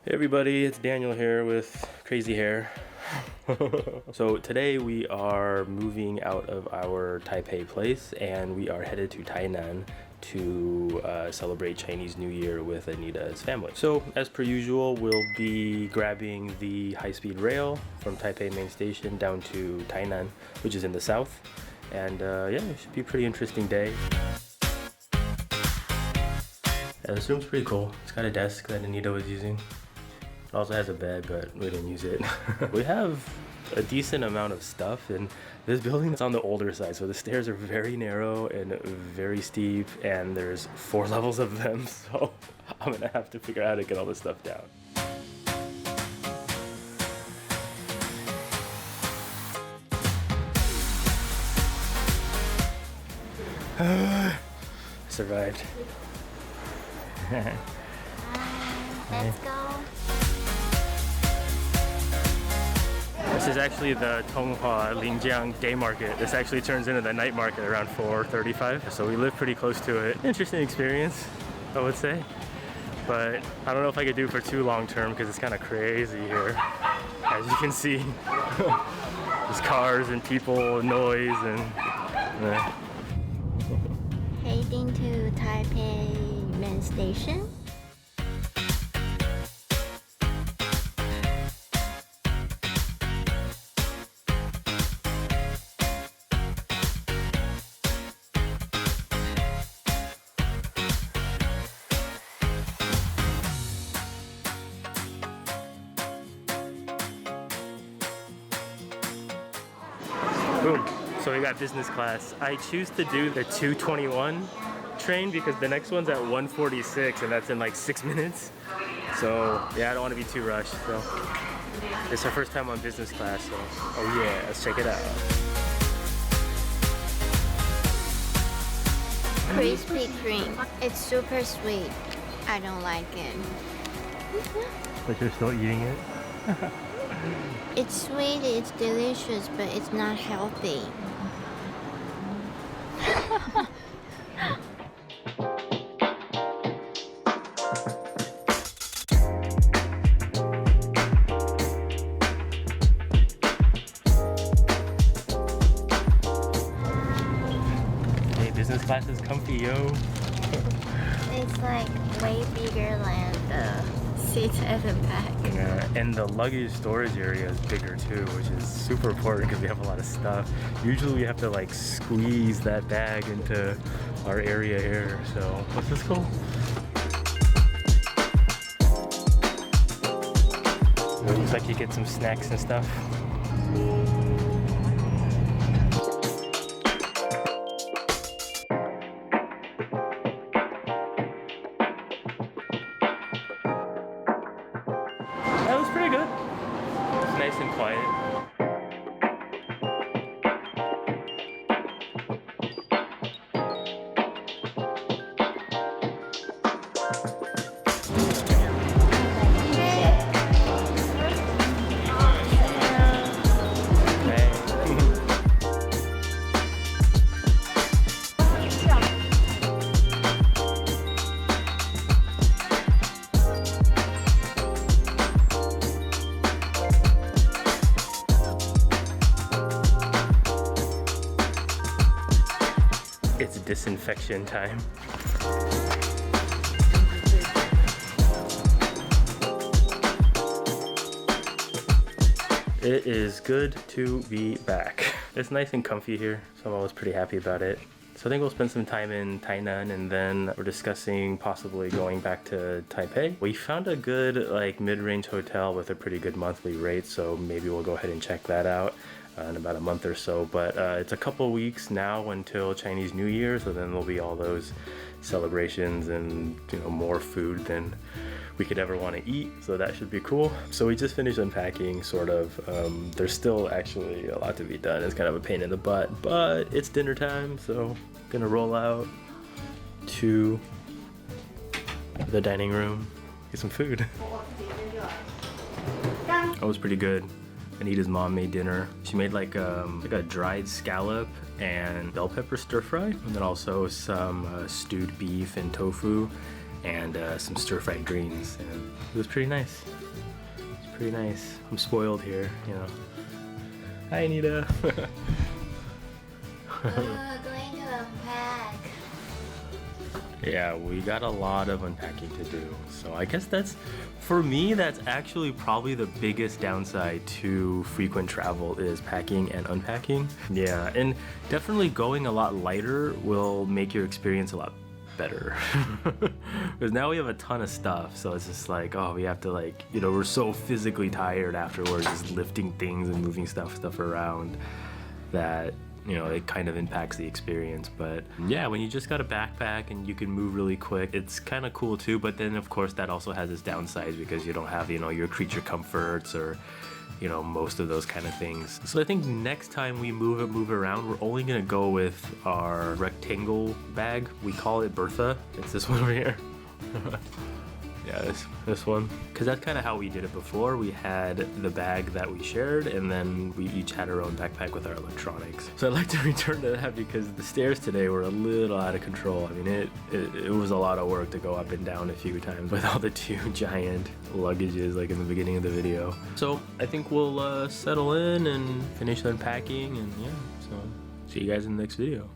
Hey everybody, it's Daniel here with crazy hair. So today we are moving out of our Taipei place and we are headed to Tainan to celebrate Chinese New Year with Anita's family. So as per usual, we'll be grabbing the high-speed rail from Taipei main station down to Tainan, which is in the south. And yeah, it should be a pretty interesting day. Yeah, this room's pretty cool. It's got a desk that Anita was using. It also has a bed, but we didn't use it. We have a decent amount of stuff, and this building is on the older side, so the stairs are very narrow and very steep, and there's 4 levels of them, so I'm gonna have to figure out how to get all this stuff down. Survived. Let's go. This is actually the Tonghua Linjiang day market. This actually turns into the night market around 4:35, so we live pretty close to it. Interesting experience, I would say. But I don't know if I could do it for too long term because it's kind of crazy here. As you can see, there's cars and people, noise, and Heading to Taipei main station. Boom. So we got business class. I choose to do the 221 train because the next one's at 146 and that's in like 6 minutes. So yeah, I don't want to be too rushed. So it's our first time on business class. So oh yeah, let's check it out. Krispy Kreme. It's super sweet. I don't like it. But you're still eating it? It's sweet, it's delicious, but it's not healthy. Hey, business class is comfy, yo. It's like way bigger than the seats at the back. Yeah, and the luggage storage area is bigger too, which is super important because we have a lot of stuff. Usually we have to like squeeze that bag into our area here. So what's this called? It looks like you get some snacks and stuff. That was pretty good. It's nice and quiet. It's disinfection time. It is good to be back. It's nice and comfy here, so I'm always pretty happy about it. So I think we'll spend some time in Tainan and then we're discussing possibly going back to Taipei. We found a good like mid-range hotel with a pretty good monthly rate, so maybe we'll go ahead and check that out in about a month or so. But it's a couple weeks now until Chinese New Year, so then there'll be all those celebrations and more food than we could ever want to eat, so that should be cool. So we just finished unpacking, sort of. There's still actually a lot to be done. It's kind of a pain in the butt, but it's dinner time, so gonna roll out to the dining room, get some food. That was pretty good. Anita's mom made dinner. She made like a dried scallop and bell pepper stir fry, and then also some stewed beef and tofu. and some stir-fried greens, and it was pretty nice. It's pretty nice. I'm spoiled here, you know. Hi, Anita. Going to unpack. Yeah, we got a lot of unpacking to do. So I guess for me, that's actually probably the biggest downside to frequent travel is packing and unpacking. Yeah, and definitely going a lot lighter will make your experience a lot better. Because now we have a ton of stuff, so it's just like, oh, we have to like, you know, we're so physically tired afterwards, just lifting things and moving stuff around that, you know, it kind of impacts the experience. But yeah, when you just got a backpack and you can move really quick, it's kind of cool too. But then of course that also has its downsides because you don't have, you know, your creature comforts or, you know, most of those kind of things. So I think next time we move around, we're only gonna go with our rectangle bag. We call it Bertha. It's this one over here. Yeah, this one. Because that's kind of how we did it before. We had the bag that we shared, and then we each had our own backpack with our electronics. So I'd like to return to that because the stairs today were a little out of control. I mean, it was a lot of work to go up and down a few times with all the two giant luggages like in the beginning of the video. So I think we'll settle in and finish unpacking, and yeah, so see you guys in the next video.